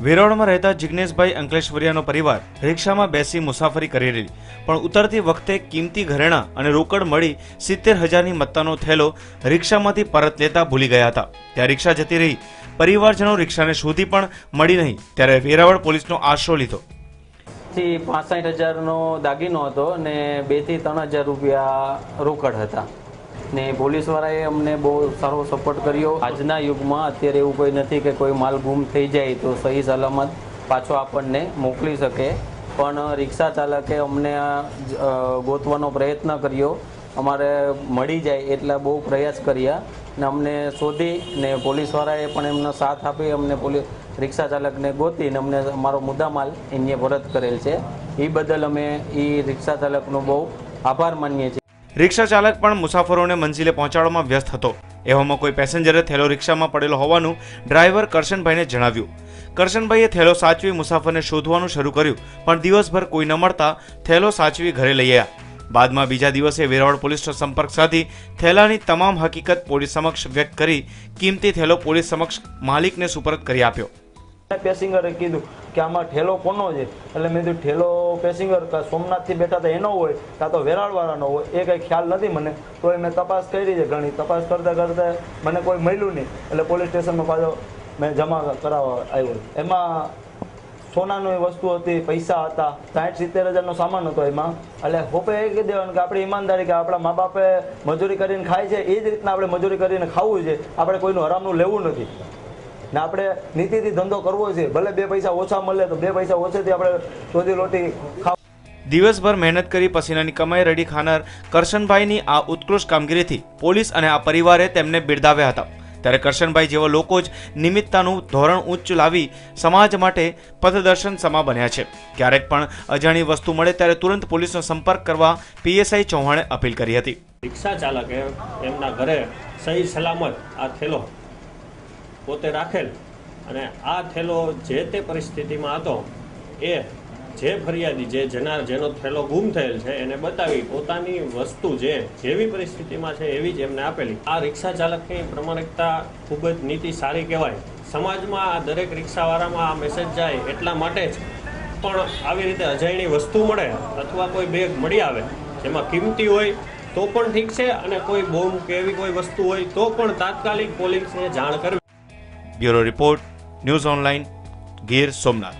વેરાવળમાં રહેતા જિગ્નેશભાઈ અંકલેશ્વરિયાનો પરિવાર રિક્ષામાં બેસી મુસાફરી કરી રહેલી પણ ઉતરતી વખતે કિંમતી ઘરેણાં અને રોકડ મળી 70,000ની મત્તાનો થેલો રિક્ષામાંથી પરત લેતા ભૂલી ગયા હતા। ત્યાં રિક્ષા જતી રહી, પરિવારજનો રિક્ષાને શોધી પણ મળી નહીં ત્યારે વેરાવળ પોલીસનો આશરો લીધો। 65,000નો દાગીનો હતો ને 2 થી 3,000 રૂપિયા રોકડ હતા ને પોલીસવાળાએ અમને બહુ સારો સપોર્ટ કર્યો। આજના યુગમાં અત્યારે એવું કોઈ નથી કે કોઈ માલ ગુમ થઈ જાય તો સહી સલામત પાછો આપણને મોકલી શકે, પણ રિક્ષા ચાલકે અમને ગોતવાનો પ્રયત્ન કર્યો, અમારે મળી જાય એટલા બહુ પ્રયાસ કર્યા ને અમને શોધી ને પોલીસવાળાએ પણ એમનો સાથ આપી અમને રિક્ષા ચાલકને ગોતીને અમને અમારો મુદ્દામાલ એને પરત કરેલ છે। એ બદલ અમે એ રિક્ષા ચાલકનો બહુ આભાર માનીએ છીએ। રિક્ષા ચાલક પણ મુસાફરોને મંજિલે પહોંચાડવામાં વ્યસ્ત હતો। એવામાં કોઈ પેસેન્જરે થેલો રિક્ષામાં પડેલો હોવાનું ડ્રાઈવર કરશનભાઈને જણાવ્યું। કરશનભાઈએ થેલો સાચવી મુસાફરને શોધવાનું શરૂ કર્યું, પણ દિવસભર કોઈ ન મળતા થેલો સાચવી ઘરે લઈ આવ્યા। બાદમાં બીજા દિવસે વેરાવળ પોલીસનો સંપર્ક સાધી થેલાની તમામ હકીકત પોલીસ સમક્ષ વ્યક્ત કરી કિંમતી થેલો પોલીસ સમક્ષ માલિકને સુપરત કરી આપ્યો। પેસેન્જરે કીધું કે આમાં ઠેલો કોનો છે, એટલે મેં કીધું ઠેલો પેસેન્જર સોમનાથથી બેઠા હતા એનો હોય કાં તો વેરાળવાળાનો હોય, એ કંઈ ખ્યાલ નથી મને। તો મેં તપાસ કરી છે, ઘણી તપાસ કરતાં કરતાં મને કોઈ મળ્યું નહીં, એટલે પોલીસ સ્ટેશનમાં પાછો મેં જમા કરાવવા આવ્યો। એમાં સોનાની વસ્તુ હતી, પૈસા હતા, 60-70,000નો સામાન હતો એમાં। એટલે હોપે એ કહી દેવાનું કે આપણી ઈમાનદારી કે આપણા મા બાપે મજૂરી કરીને ખાય છે એ જ રીતના આપણે મજૂરી કરીને ખાવું છે, આપણે કોઈનું હરામનું લેવું નથી ને આપણે નીતિથી ધંધો કરવો છે, ભલે 2 પૈસા ઓછા મળે તો 2 પૈસા ઓછેથી આપણે રોજી રોટી ખાવ। દિવસભર મહેનત કરી પસીનાની કમાઈ રેડી ખાનાર કરશનભાઈની આ ઉત્કૃષ્ટ કામગીરીથી પોલીસ અને આ પરિવારે તેમને બિરદાવ્યા હતા। ત્યારે કરશનભાઈ જેવા લોકો જ નિમિત્તાનું ધોરણ ઉચ્ચ લાવી સમાજ માટે પથદર્શન સમા બન્યા છે। ક્યારેક પણ અજાણી વસ્તુ મળે ત્યારે તુરંત પોલીસનો સંપર્ક કરવા પીએસઆઈ ચૌહાણે અપીલ કરી હતી। રિક્ષા ચાલકે એમના ઘરે સહી સલામત આ થેલો પોતે રાખેલ અને આ થેલો જે તે પરિસ્થિતિમાં હતો એ જે ફરિયાદી જેનો થેલો ગુમ થયેલ છે એને બતાવી પોતાની વસ્તુ જેવી પરિસ્થિતિમાં છે એવી જ એમને આપેલી। આ રિક્ષા ચાલકની પ્રમાણિકતા ખૂબ જ નીતિ સારી કહેવાય। સમાજમાં આ દરેક રિક્ષાવાળામાં આ મેસેજ જાય એટલા માટે જ, પણ આવી રીતે અજાણી વસ્તુ મળે અથવા કોઈ બેગ મળી આવે જેમાં કિંમતી હોય તો પણ ઠીક છે, અને કોઈ બોમ્બ કે એવી કોઈ વસ્તુ હોય તો પણ તાત્કાલિક પોલીસને જાણ કરવી। Bureau report, news online, Gir Somnath.